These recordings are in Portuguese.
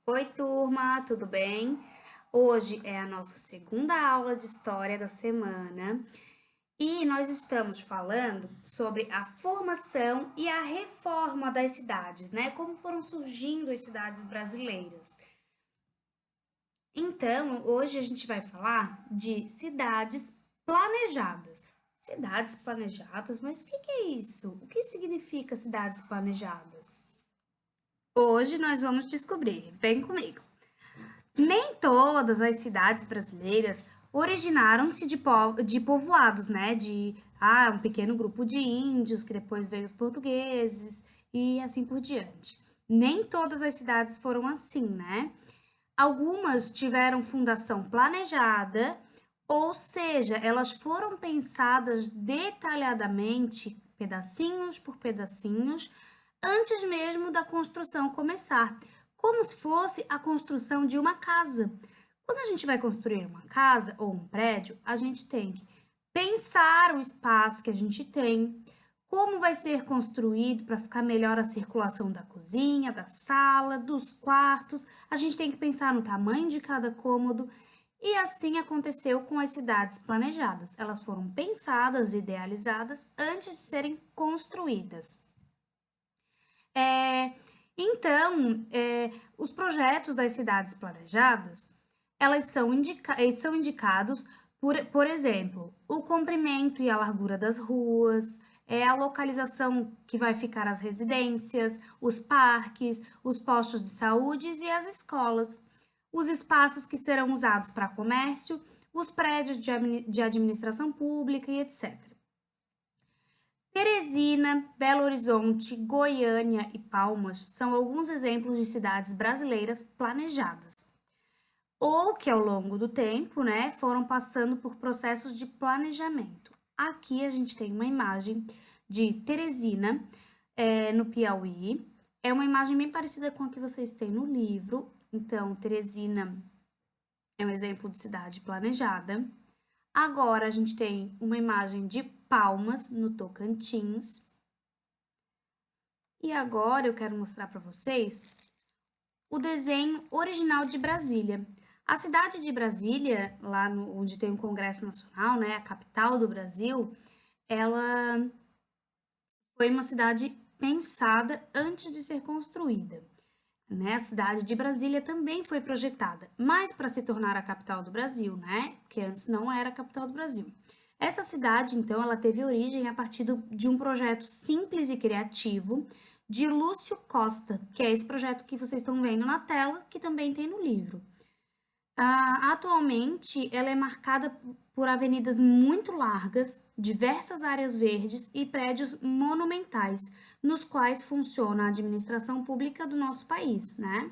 Oi, turma, tudo bem? Hoje é a nossa segunda aula de história da semana e nós estamos falando sobre a formação e a reforma das cidades, né? Como foram surgindo as cidades brasileiras. Então, hoje a gente vai falar de cidades planejadas. Cidades planejadas, mas o que é isso? O que significa cidades planejadas? Hoje nós vamos descobrir. Vem comigo. Nem todas as cidades brasileiras originaram-se de povoados, né? Um pequeno grupo de índios, que depois veio os portugueses e assim por diante. Nem todas as cidades foram assim, né? Algumas tiveram fundação planejada, ou seja, elas foram pensadas detalhadamente, pedacinhos por pedacinhos, antes mesmo da construção começar, como se fosse a construção de uma casa. Quando a gente vai construir uma casa ou um prédio, a gente tem que pensar o espaço que a gente tem, como vai ser construído para ficar melhor a circulação da cozinha, da sala, dos quartos. A gente tem que pensar no tamanho de cada cômodo. E assim aconteceu com as cidades planejadas. Elas foram pensadas, idealizadas antes de serem construídas. É, os projetos das cidades planejadas, eles são indicados por exemplo, o comprimento e a largura das ruas, a localização que vai ficar as residências, os parques, os postos de saúde e as escolas, os espaços que serão usados para comércio, os prédios de administração pública e etc. Teresina, Belo Horizonte, Goiânia e Palmas são alguns exemplos de cidades brasileiras planejadas, ou que ao longo do tempo, né, foram passando por processos de planejamento. Aqui a gente tem uma imagem de Teresina, no Piauí. É uma imagem bem parecida com a que vocês têm no livro. Então, Teresina é um exemplo de cidade planejada. Agora a gente tem uma imagem de Palmas, no Tocantins. E agora eu quero mostrar para vocês o desenho original de Brasília. A cidade de Brasília, onde tem o Congresso Nacional, né, a capital do Brasil, ela foi uma cidade pensada antes de ser construída. Né? A cidade de Brasília também foi projetada, mas para se tornar a capital do Brasil, né? Que antes não era a capital do Brasil. Essa cidade, então, ela teve origem a partir de um projeto simples e criativo de Lúcio Costa, que é esse projeto que vocês estão vendo na tela, que também tem no livro. Atualmente, ela é marcada por avenidas muito largas, diversas áreas verdes e prédios monumentais, nos quais funciona a administração pública do nosso país, né?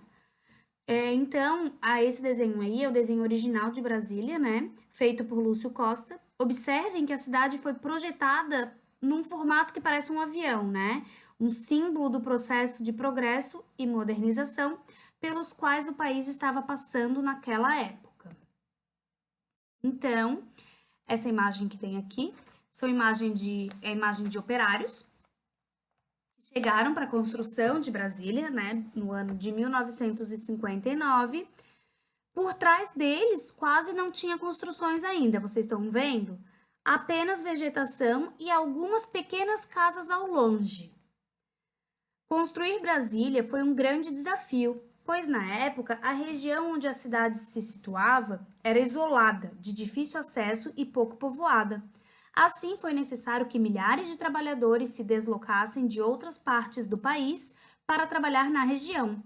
Então, esse desenho aí é o desenho original de Brasília, né? Feito por Lúcio Costa. Observem que a cidade foi projetada num formato que parece um avião, né? Um símbolo do processo de progresso e modernização pelos quais o país estava passando naquela época. Então, essa imagem que tem aqui é a imagem de operários que chegaram para a construção de Brasília, né? No ano de 1959. Por trás deles, quase não tinha construções ainda, vocês estão vendo? Apenas vegetação e algumas pequenas casas ao longe. Construir Brasília foi um grande desafio, pois na época a região onde a cidade se situava era isolada, de difícil acesso e pouco povoada. Assim, foi necessário que milhares de trabalhadores se deslocassem de outras partes do país para trabalhar na região.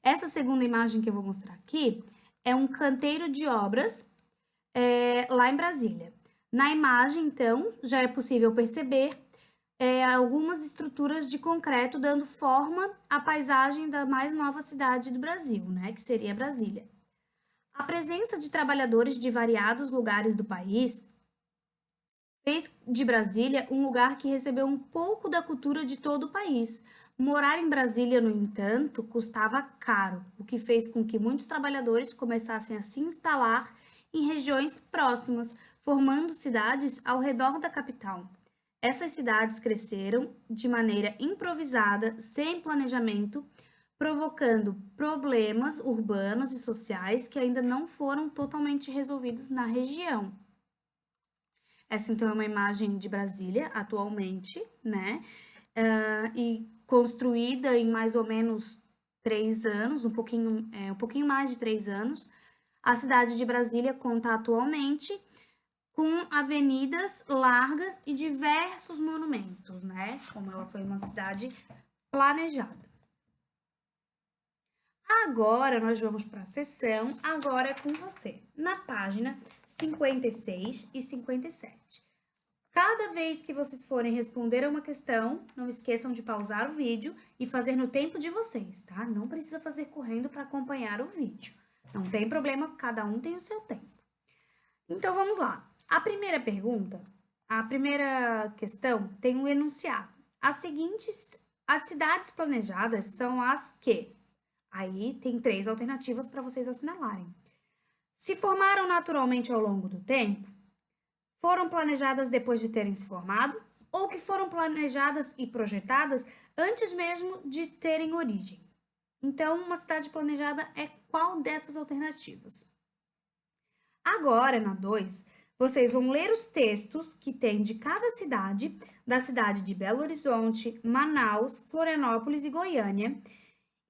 Essa segunda imagem que eu vou mostrar aqui é um canteiro de obras lá em Brasília. Na imagem, então, já é possível perceber algumas estruturas de concreto dando forma à paisagem da mais nova cidade do Brasil, né, que seria Brasília. A presença de trabalhadores de variados lugares do país fez de Brasília um lugar que recebeu um pouco da cultura de todo o país. Morar em Brasília, no entanto, custava caro, o que fez com que muitos trabalhadores começassem a se instalar em regiões próximas, formando cidades ao redor da capital. Essas cidades cresceram de maneira improvisada, sem planejamento, provocando problemas urbanos e sociais que ainda não foram totalmente resolvidos na região. Essa, então, é uma imagem de Brasília, atualmente, né? E construída em mais ou menos 3 anos, um pouquinho mais de 3 anos. A cidade de Brasília conta atualmente com avenidas largas e diversos monumentos, né? Como ela foi uma cidade planejada. Agora nós vamos para a sessão, agora é com você, na página 56 e 57. Cada vez que vocês forem responder a uma questão, não esqueçam de pausar o vídeo e fazer no tempo de vocês, tá? Não precisa fazer correndo para acompanhar o vídeo. Não tem problema, cada um tem o seu tempo. Então vamos lá. A primeira pergunta, a primeira questão tem um enunciado. As cidades planejadas são as que... Aí tem 3 alternativas para vocês assinalarem. Se formaram naturalmente ao longo do tempo, foram planejadas depois de terem se formado, ou que foram planejadas e projetadas antes mesmo de terem origem. Então, uma cidade planejada é qual dessas alternativas? Agora, na 2, vocês vão ler os textos que tem de cada cidade, da cidade de Belo Horizonte, Manaus, Florianópolis e Goiânia,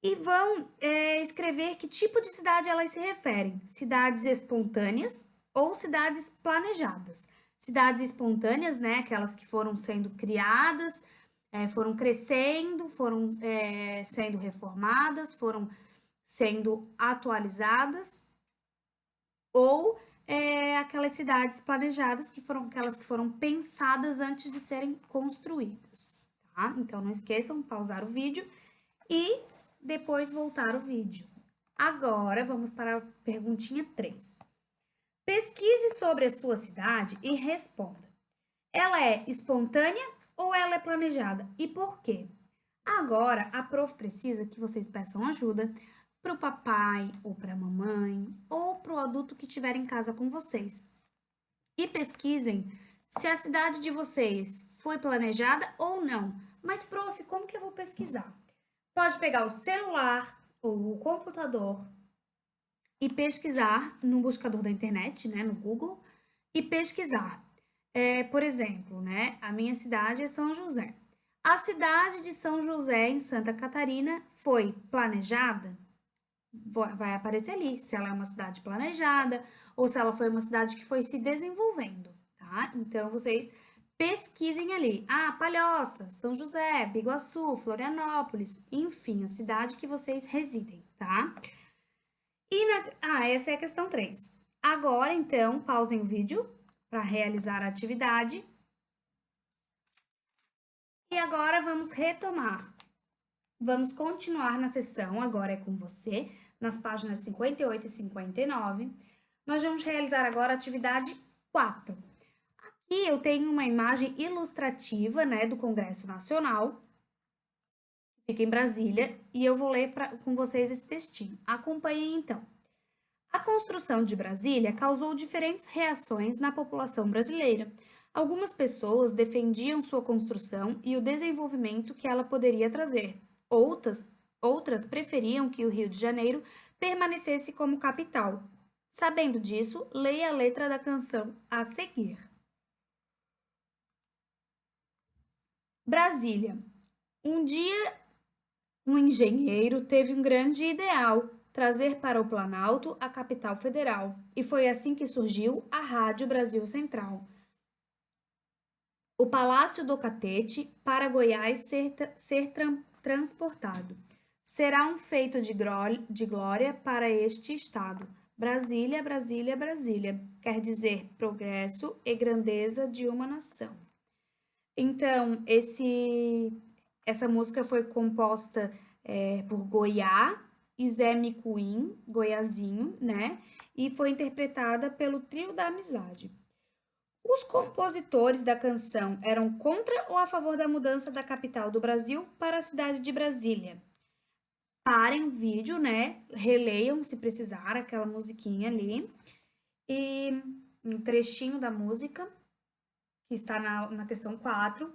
e vão escrever que tipo de cidade elas se referem. Cidades espontâneas ou cidades planejadas. Cidades espontâneas, né, aquelas que foram sendo criadas, foram crescendo, foram sendo reformadas, foram sendo atualizadas, ou aquelas cidades planejadas, que foram aquelas que foram pensadas antes de serem construídas, tá? Então, não esqueçam, pausar o vídeo e depois voltar o vídeo. Agora, vamos para a perguntinha 3. Pesquise sobre a sua cidade e responda. Ela é espontânea ou ela é planejada? E por quê? Agora, a prof precisa que vocês peçam ajuda para o papai ou para a mamãe ou para o adulto que estiver em casa com vocês. E pesquisem se a cidade de vocês foi planejada ou não. Mas, prof, como que eu vou pesquisar? Pode pegar o celular ou o computador e pesquisar no buscador da internet, né, no Google, e pesquisar. Por exemplo, né, a minha cidade é São José. A cidade de São José, em Santa Catarina, foi planejada? Vai aparecer ali se ela é uma cidade planejada ou se ela foi uma cidade que foi se desenvolvendo, tá? Então, vocês pesquisem ali. Ah, Palhoça, São José, Biguaçu, Florianópolis, enfim, a cidade que vocês residem, tá? Essa é a questão 3. Agora, então, pausem o vídeo para realizar a atividade. E agora vamos retomar. Vamos continuar na sessão, agora é com você, nas páginas 58 e 59. Nós vamos realizar agora a atividade 4. Aqui eu tenho uma imagem ilustrativa, né, do Congresso Nacional, que fica em Brasília, e eu vou ler com vocês esse textinho. Acompanhem então. A construção de Brasília causou diferentes reações na população brasileira. Algumas pessoas defendiam sua construção e o desenvolvimento que ela poderia trazer. Outras preferiam que o Rio de Janeiro permanecesse como capital. Sabendo disso, leia a letra da canção a seguir. Brasília. Um dia, um engenheiro teve um grande ideal: trazer para o Planalto a capital federal. E foi assim que surgiu a Rádio Brasil Central. O Palácio do Catete, para Goiás ser transportado. Será um feito de glória para este estado. Brasília, Brasília, Brasília, quer dizer progresso e grandeza de uma nação. Então, essa música foi composta por Goiá e Zé Micuim, Goiazinho, né? E foi interpretada pelo Trio da Amizade. Os compositores da canção eram contra ou a favor da mudança da capital do Brasil para a cidade de Brasília? Parem o vídeo, né? Releiam, se precisar, aquela musiquinha ali. E um trechinho da música, que está na questão 4.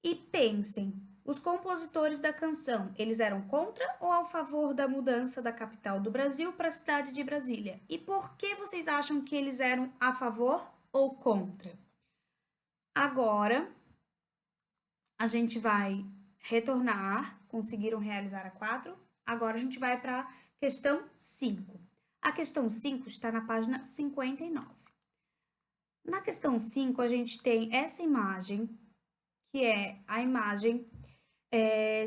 E pensem, Os compositores da canção, eles eram contra ou a favor da mudança da capital do Brasil para a cidade de Brasília? E por que vocês acham que eles eram a favor ou contra? Agora, a gente vai retornar, conseguiram realizar a 4. Agora a gente vai para a questão 5. A questão 5 está na página 59. Na questão 5, a gente tem essa imagem, que é a imagem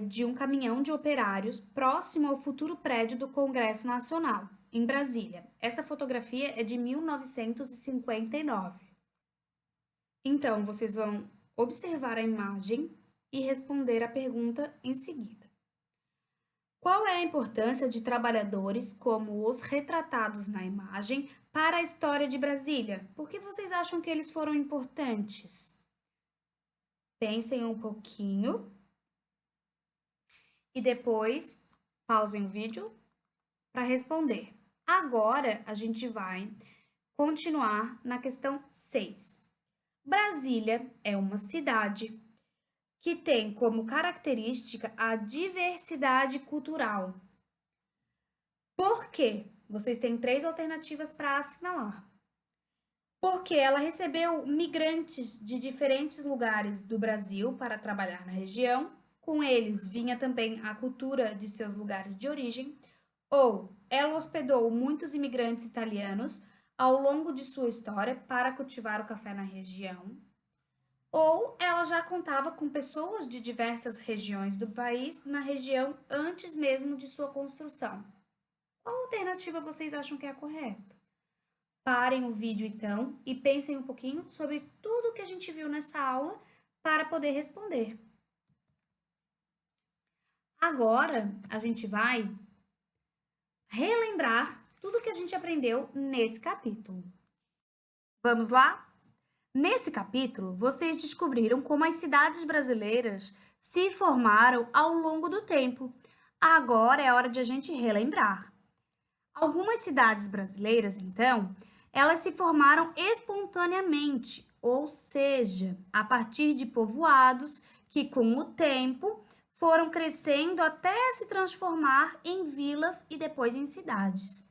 de um caminhão de operários próximo ao futuro prédio do Congresso Nacional, em Brasília. Essa fotografia é de 1959. Então, vocês vão observar a imagem e responder a pergunta em seguida. Qual é a importância de trabalhadores como os retratados na imagem para a história de Brasília? Por que vocês acham que eles foram importantes? Pensem um pouquinho e depois pausem o vídeo para responder. Agora a gente vai continuar na questão 6. Brasília é uma cidade que tem como característica a diversidade cultural. Por quê? Vocês têm 3 alternativas para assinalar. Porque ela recebeu migrantes de diferentes lugares do Brasil para trabalhar na região, com eles vinha também a cultura de seus lugares de origem, ou ela hospedou muitos imigrantes italianos ao longo de sua história para cultivar o café na região, ou ela já contava com pessoas de diversas regiões do país na região antes mesmo de sua construção. Qual alternativa vocês acham que é a correta? Parem o vídeo então e pensem um pouquinho sobre tudo que a gente viu nessa aula para poder responder. Agora a gente vai relembrar tudo que a gente aprendeu nesse capítulo. Vamos lá? Nesse capítulo, vocês descobriram como as cidades brasileiras se formaram ao longo do tempo. Agora é hora de a gente relembrar. Algumas cidades brasileiras, então, elas se formaram espontaneamente, ou seja, a partir de povoados que, com o tempo, foram crescendo até se transformar em vilas e depois em cidades.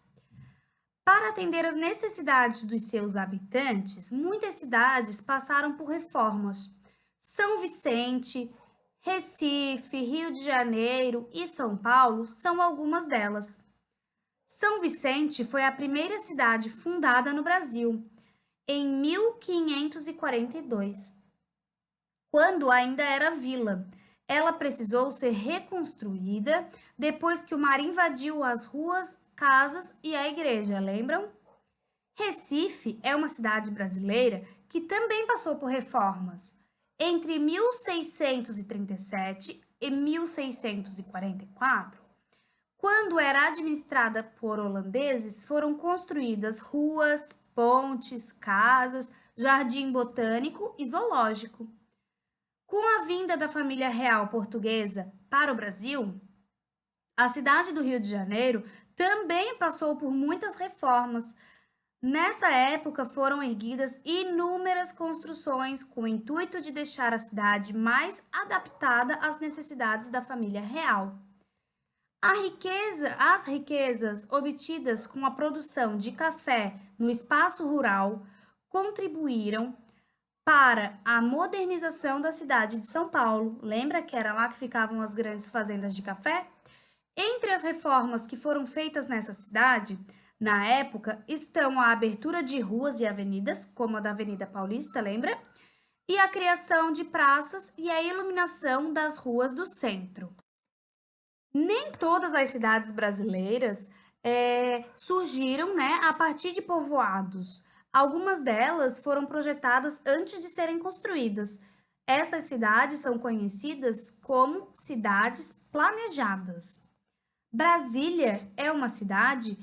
Para atender às necessidades dos seus habitantes, muitas cidades passaram por reformas. São Vicente, Recife, Rio de Janeiro e São Paulo são algumas delas. São Vicente foi a primeira cidade fundada no Brasil, em 1542, quando ainda era vila. Ela precisou ser reconstruída depois que o mar invadiu as ruas, casas e a igreja, lembram? Recife é uma cidade brasileira que também passou por reformas. Entre 1637 e 1644, quando era administrada por holandeses, foram construídas ruas, pontes, casas, jardim botânico e zoológico. Com a vinda da família real portuguesa para o Brasil, a cidade do Rio de Janeiro também passou por muitas reformas. Nessa época foram erguidas inúmeras construções com o intuito de deixar a cidade mais adaptada às necessidades da família real. As riquezas obtidas com a produção de café no espaço rural contribuíram para a modernização da cidade de São Paulo. Lembra que era lá que ficavam as grandes fazendas de café? Entre as reformas que foram feitas nessa cidade, na época, estão a abertura de ruas e avenidas, como a da Avenida Paulista, lembra? E a criação de praças e a iluminação das ruas do centro. Nem todas as cidades brasileiras surgiram, a partir de povoados. Algumas delas foram projetadas antes de serem construídas. Essas cidades são conhecidas como cidades planejadas. Brasília é uma cidade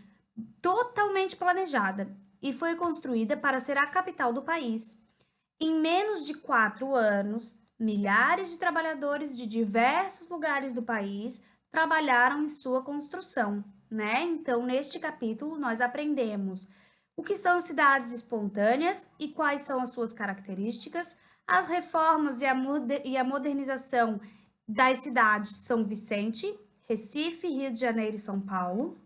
totalmente planejada e foi construída para ser a capital do país. Em menos de 4 anos, milhares de trabalhadores de diversos lugares do país trabalharam em sua construção, Então, neste capítulo, nós aprendemos o que são cidades espontâneas e quais são as suas características, as reformas e a modernização das cidades São Vicente, Recife, Rio de Janeiro e São Paulo.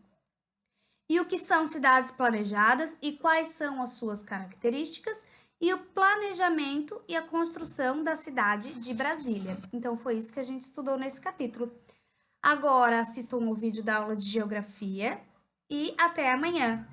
E o que são cidades planejadas e quais são as suas características e o planejamento e a construção da cidade de Brasília. Então, foi isso que a gente estudou nesse capítulo. Agora, assistam o vídeo da aula de geografia e até amanhã!